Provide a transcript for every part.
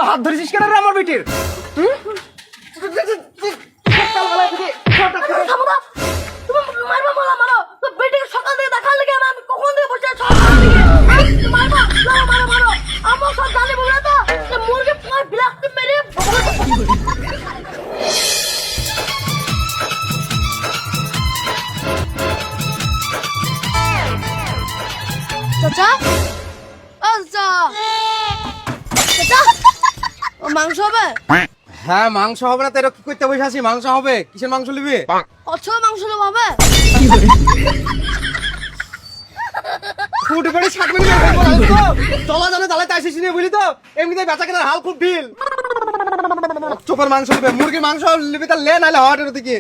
হাত ধরেছিস কেন রে আমার বেটির? সকাল থেকে দেখার লেগে আমি কখন থেকে বসে আছি আমার সব জানি বলে তো মুরগি বিলাসতে মেরে চাচা আচ্ছা চাচা ও মাংস হবে? হ্যাঁ মাংস হবে না তো এটা কি করতে বসে আছি? মাংস হবে। কিসের মাংস নিবি? কচ্ছ মাংস নেবো হবে? ফুট পড়ে 60 মিনিট চলা জানে তাহলে তাই শেষ নিয়ে বুঝলি তো এমনিতে বেচা কেনার হাল খুব ঢিল। চোপের মাংস নিবে, মুরগির মাংস নিবি তা লে নাহলে হটের দিকে।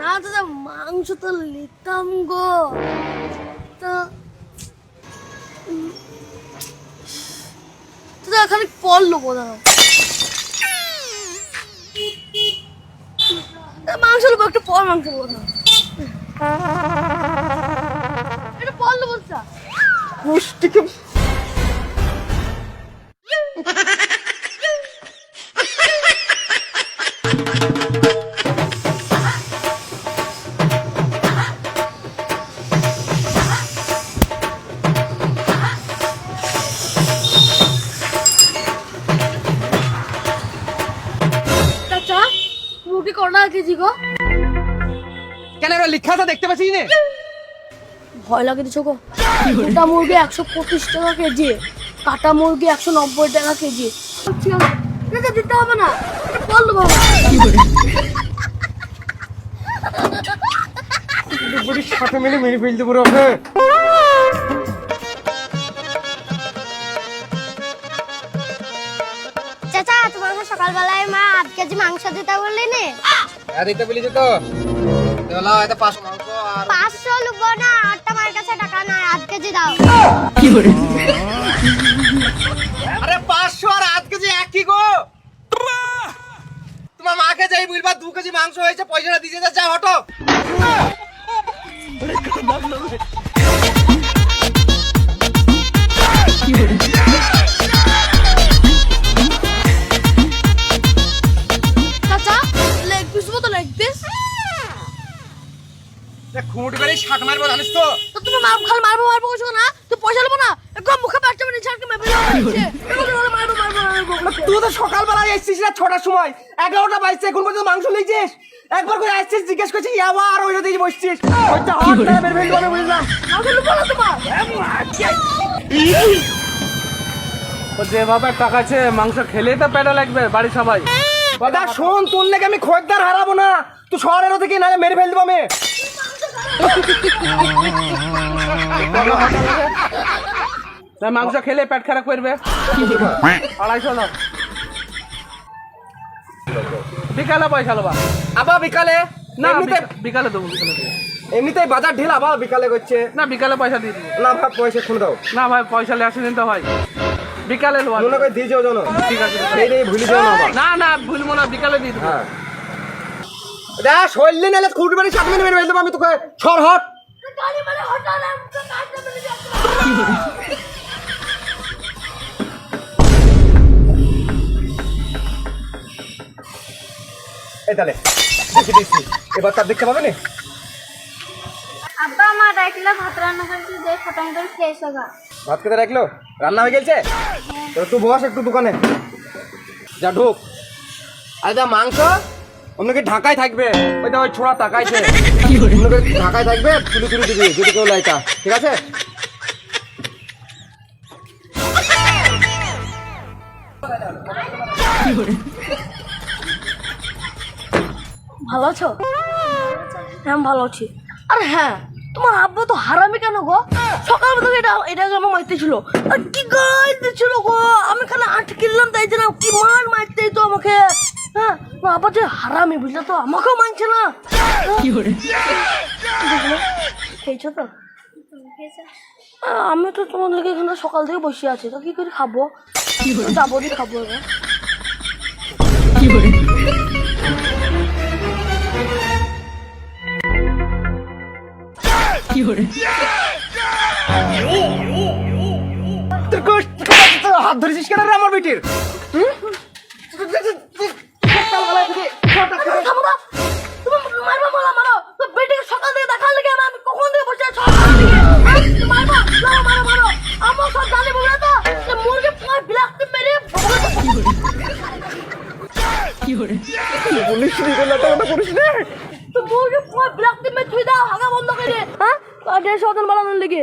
না দাদা মাংস তো নিতাম গো তো দাদা এখানে পল নেবো দাদা মাংস নেবো একটু পর মাংস নেবো না একটু পল নেবো স্যার পুষ্টিকে চাচা মুরগি কটা কেজি গো? কেন রে লিখাটা দেখতে পাচ্ছিস না? ভয় লাগে দিছো গো গোটা মুরগি 125 টাকা কেজি কাটা মুরগি 190 টাকা কেজি এটা দিতে হবে না এটা বল দেবো বড়ি 60 মিনিট মেরে ফেলতে পুরো হবে। চাচা তোমাকে সকালবেলায় মা 8 কেজি মাংস দিতে বললি নে? আর এটা বলিস তো চলো এটা 5 মাংস আর 500 লুবো না আর তোমার কাছে টাকা নাই 8 কেজি দাও। আরে 500 আর 8 কেজি এক কি গো? তোমার মাকে যাই বলবা 2 কেজি মাংস হয়েছে পয়সাটা দিয়ে যা হটো। চাচা লেগ পিস মতো লেগ পিস খুঁট বেড়ে 60 মারবো জানিস তো? তো তুমি মারবো কইছো না তুই পয়সা নেবো না একদম মুখে বাচ্চা মানে ছাড়কে মেরে মারবো তুই তো সকালবেলায় এসেছিস না 6টার সময় 11টা বাজছে এখন পর্যন্ত মাংস লইছিস একবার করে আসছিস জিজ্ঞেস করছিস আবার ওইটা দিয়ে বসছিস ওইটা হট না বের বের করে বুঝলাম মাংস নেবো না তোমার ও যেভাবে টাকাছে মাংস খেলেই তো পেটে লাগবে বাড়ি সবাই। দাদা শোন তোর লেগে আমি খোঁজদার হারাবো না তুই শহরের থেকে না মেরে ফেল দেবো আমি তাই মাংস খেলে পেট খারাপ করবে। 250 দাও বিকালে পয়সা লোবা আবার বিকালে না এমনিতে বিকালে দেবো বিকালে দেবো এমনিতেই বাজার ঢিল আবার বিকালে করছে না বিকালে পয়সা দিয়ে দেবো না ভাব পয়সা খুলে দাও না ভাই পয়সা লে আসেনি তো ভাই বিকালে লোবা মনে করে দিয়ে যাও জানো ঠিক আছে এই রে ভুলে যাও না আবার না না ভুলবো না বিকালে দিয়ে দেবো। হ্যাঁ দা শৈলে নালে খুঁট বেড়ে 60 মিনিট মেরে ফেল দেবো আমি তোকে সর হট গাড়ি মানে হটাল কাটতে মেরে এই তাহলে দেখি দিচ্ছি এবার তার দেখতে পাবে না আব্বা মা ডাকলে ভাত রান্না করতে যে ফটাং করে খেয়ে এসো গা। ভাত খেতে রাখলো রান্না হয়ে গেছে তো তুই বস একটু দোকানে যা ঢোক আরে যা মাংস অন্যকে ঢাকায় থাকবে ওই তো ওই ছোড়া তাকাইছে অন্যকে ঢাকায় থাকবে তুলি তুলি দিবি যদি কেউ লাইটা ঠিক আছে ভালো আছো? হ্যাঁ ভালো আছি। আর হ্যাঁ তোমার আব্বা তো হারামি কেন গো? সকাল থেকে এটা আমার মারতে ছিল আর কি গাইতে ছিল গো আমি খালি আটকে দিলাম তাই জন্য কি মার মারতে তো আমাকে হ্যাঁ তোমার আব্বা যে হারামি বুঝলে তো আমাকেও মানছে না খেয়েছো তো? আমি তো তোমার লেগে এখানে সকাল থেকে বসে আছি তো কি করে খাবো যাবো দিয়ে খাবো এবার হাত ধরেছিস কেন রে আমার বেটির? থামো না। তুমি মারবা বলা মারো। তো বেটিকে সকাল থেকে দেখার লেগে আমি কখন থেকে বসে আছি সকাল থেকে। মারবা মারো মারো মারো। আমার সব জানি বলে তো যে মুরগি পুরো বিলাসতে মেরে পুলিশ করিস রে। তো মুরগি পুরো বিলাসতে মেরে তুই দাও হাগা বন্ধ করে। হ্যাঁ? আর 150 বানানোর লেগে।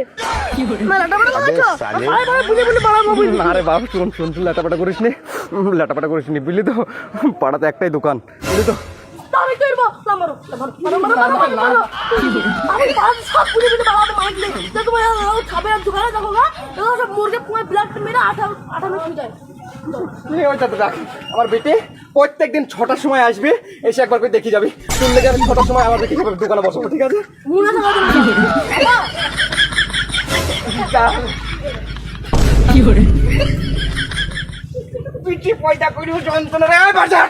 মেলাটা বড় লাগাচ্ছো। সালে। আরে ভাই বুঝে বুঝে বাড়াবো বুঝলি। না রে বাপ, শুন লাটাপাটা করিস নি, লাটাপাটা করিস নি, বুঝলি তো? পাড়াতে একটাই দোকান, বুঝলি তো? আমি করবো না মারো মারো মারো মারো মারো মারো। আমি পাঁচ সব বুঝে বুঝে বাড়াবো মারলে। তো তোমার খাবে আর দোকানে দেখো না। এগুলো সব মুরগি পুরো বিলাসতে মেরে আঠানো ছুঁই যায়। ওইটাতে দেখ, আমার বেটি প্রত্যেকদিন 6টার সময় আসবে, এসে একবার করে দেখি যাবি। তুই লেগে আমি 6টার সময় আমার বেটি দোকানে বসবো, ঠিক আছে? মুড়ে থাকা পিটি পয়দা করিও যন্ত্রণা রে, বাজার